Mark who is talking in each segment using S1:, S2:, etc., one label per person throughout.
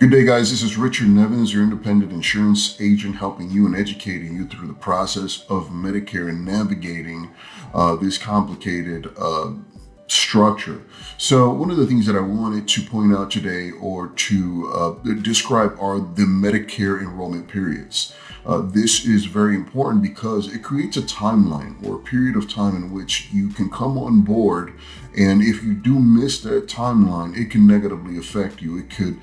S1: Good day, guys. This is Richard Nevins, your independent insurance agent, helping you and educating you through the process of Medicare and navigating this complicated structure. So one of the things that I wanted to point out today or to describe are the Medicare enrollment periods. This is very important because it creates a timeline or a period of time in which you can come on board. And if you do miss that timeline, it can negatively affect you. It could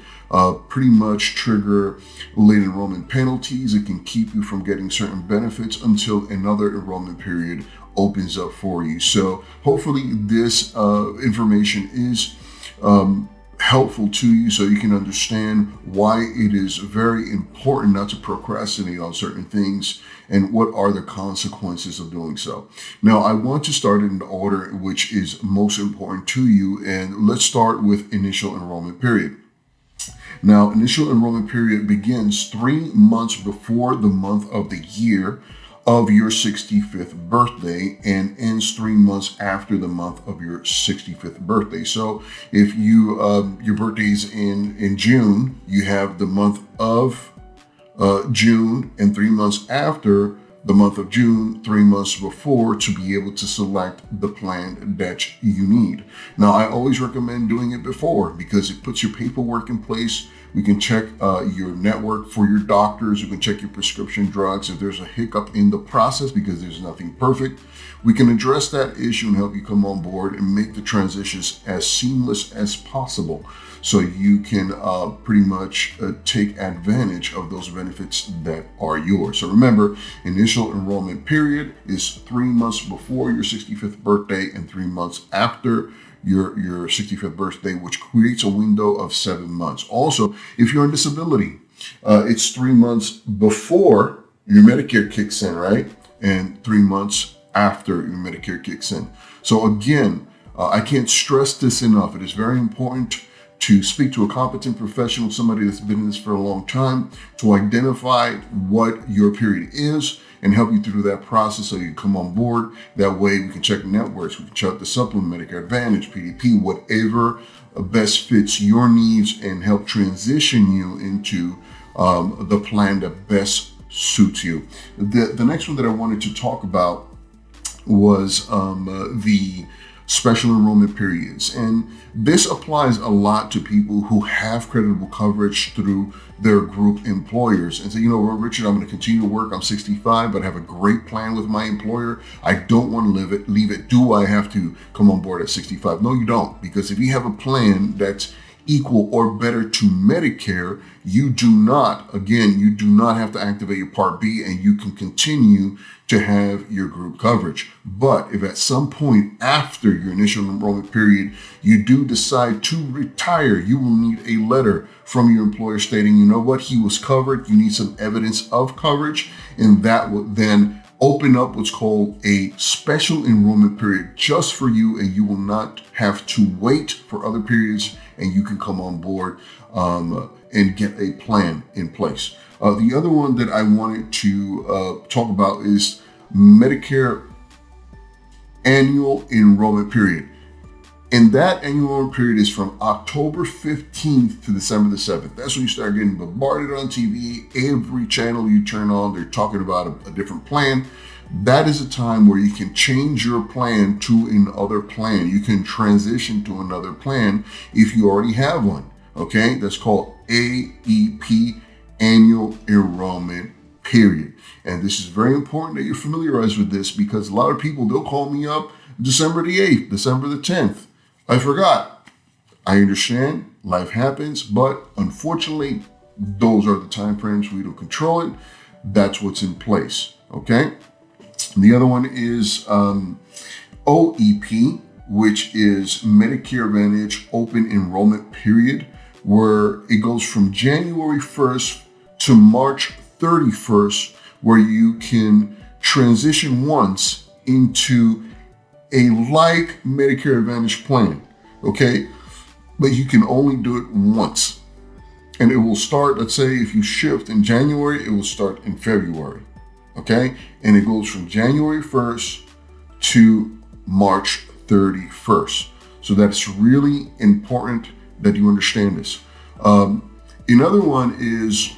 S1: pretty much trigger late enrollment penalties. It can keep you from getting certain benefits until another enrollment period opens up for you. So hopefully this information is helpful to you so you can understand why it is very important not to procrastinate on certain things and what are the consequences of doing so. Now, I want to start in the order which is most important to you, and let's start with initial enrollment period. Now, initial enrollment period begins 3 months before the month of the year of your 65th birthday and ends 3 months after the month of your 65th birthday. So if you your birthday's in June, you have the month of June and 3 months after the month of June, 3 months before, to be able to select the plan that you need. Now, I always recommend doing it before because it puts your paperwork in place. We can check your network for your doctors. We can check your prescription drugs. If there's a hiccup in the process, because there's nothing perfect, we can address that issue and help you come on board and make the transitions as seamless as possible so you can pretty much take advantage of those benefits that are yours. So remember, initial enrollment period is 3 months before your 65th birthday and 3 months after your 65th birthday, which creates a window of 7 months. Also, if you're on disability, it's 3 months before your Medicare kicks in, right? And 3 months after your Medicare kicks in. So again, I can't stress this enough. It is very important to speak to a competent professional, somebody that's been in this for a long time, to identify what your period is and help you through that process so you come on board. That way we can check networks, we can check the supplement, Medicare Advantage, PDP, whatever best fits your needs and help transition you into the plan that best suits you. The next one that I wanted to talk about was the special enrollment periods. And this applies a lot to people who have creditable coverage through their group employers and say, you know, well, Richard, I'm going to continue to work. I'm 65, but I have a great plan with my employer. I don't want to leave it. Do I have to come on board at 65? No, you don't. Because if you have a plan that's equal or better to Medicare, you do not have to activate your Part B and you can continue to have your group coverage. But if at some point after your initial enrollment period, you do decide to retire, you will need a letter from your employer stating, you know what, he was covered. You need some evidence of coverage, and that will then open up what's called a special enrollment period just for you, and you will not have to wait for other periods, and you can come on board and get a plan in place. The other one that I wanted to talk about is Medicare annual enrollment period. And that annual enrollment period is from October 15th to December the 7th. That's when you start getting bombarded on TV. Every channel you turn on, they're talking about a different plan. That is a time where you can change your plan to another plan. You can transition to another plan if you already have one. Okay, that's called AEP, annual enrollment period. And this is very important that you're familiarized with this because a lot of people, they'll call me up December the 8th, December the 10th. I forgot. I understand, life happens, but unfortunately, those are the time frames. We don't control it. That's what's in place. Okay. The other one is OEP, which is Medicare Advantage open enrollment period, where it goes from January 1st to March 31st, where you can transition once into a like Medicare Advantage plan, okay? But you can only do it once. And it will start, let's say if you shift in January, it will start in February, okay? And it goes from January 1st to March 31st. So that's really important that you understand this. Another one is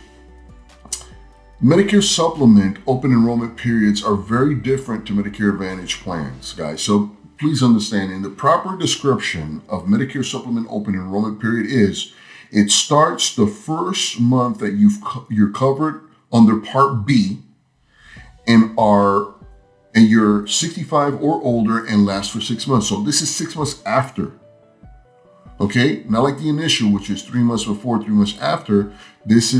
S1: Medicare supplement open enrollment periods are very different to Medicare Advantage plans, guys. So please understand, in the proper description of Medicare supplement open enrollment period is, it starts the first month that you're covered under Part B and you're 65 or older and lasts for 6 months. So this is 6 months after. Okay, not like the initial, which is 3 months before, 3 months after. This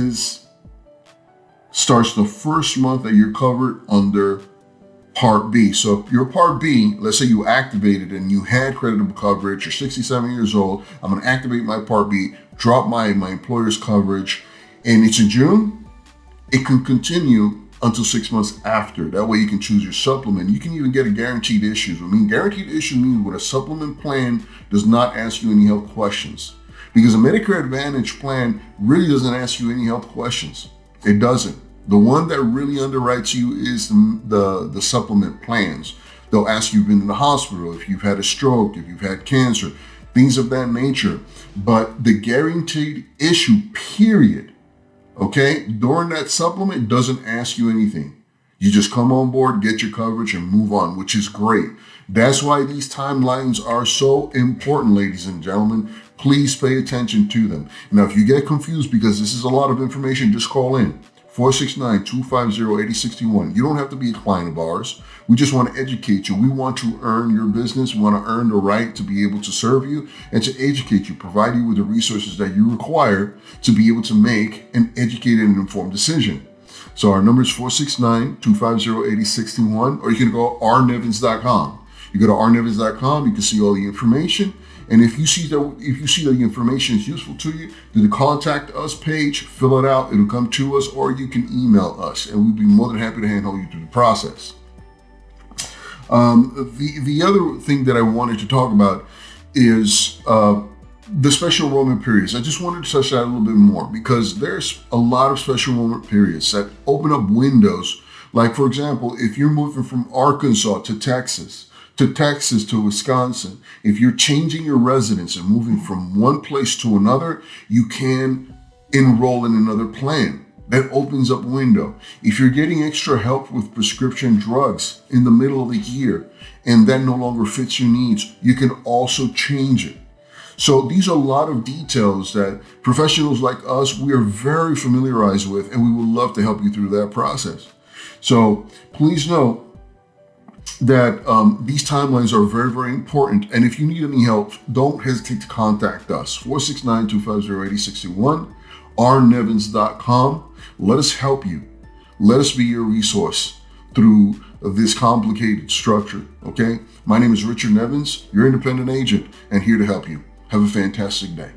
S1: starts the first month that you're covered under Part B. So if you're Part B, let's say you activated and you had creditable coverage, you're 67 years old, I'm going to activate my Part B, drop my employer's coverage, and it's in June, it can continue until 6 months after. That way you can choose your supplement. You can even get a guaranteed issue. Guaranteed issue means what a supplement plan does not ask you any health questions. Because a Medicare Advantage plan really doesn't ask you any health questions. It doesn't. The one that really underwrites you is the supplement plans. They'll ask you if you've been in the hospital, if you've had a stroke, if you've had cancer, things of that nature. But the guaranteed issue period, okay, during that supplement doesn't ask you anything. You just come on board, get your coverage, and move on, which is great. That's why these timelines are so important, ladies and gentlemen. Please pay attention to them. Now, if you get confused because this is a lot of information, just call in. 469-250-8061. You don't have to be a client of ours. We just want to educate you. We want to earn your business. We want to earn the right to be able to serve you and to educate you, provide you with the resources that you require to be able to make an educated and informed decision. So our number is 469-250-8061, or you can go to rnevins.com. You go to rnevins.com, you can see all the information. And if you see that the information is useful to you, do the contact us page, fill it out, it'll come to us, or you can email us, and we'd be more than happy to handle you through the process. The other thing that I wanted to talk about is the special enrollment periods. I just wanted to touch that a little bit more because there's a lot of special enrollment periods that open up windows. Like, for example, if you're moving from Arkansas to Texas to Wisconsin, if you're changing your residence and moving from one place to another, you can enroll in another plan. That opens up a window. If you're getting extra help with prescription drugs in the middle of the year and that no longer fits your needs, you can also change it. So these are a lot of details that professionals like us, we are very familiarized with, and we would love to help you through that process. So please know that these timelines are very, very important. And if you need any help, don't hesitate to contact us. 469-250-8061, rnevins.com. Let us help you. Let us be your resource through this complicated structure, okay? My name is Richard Nevins, your independent agent, and here to help you. Have a fantastic day.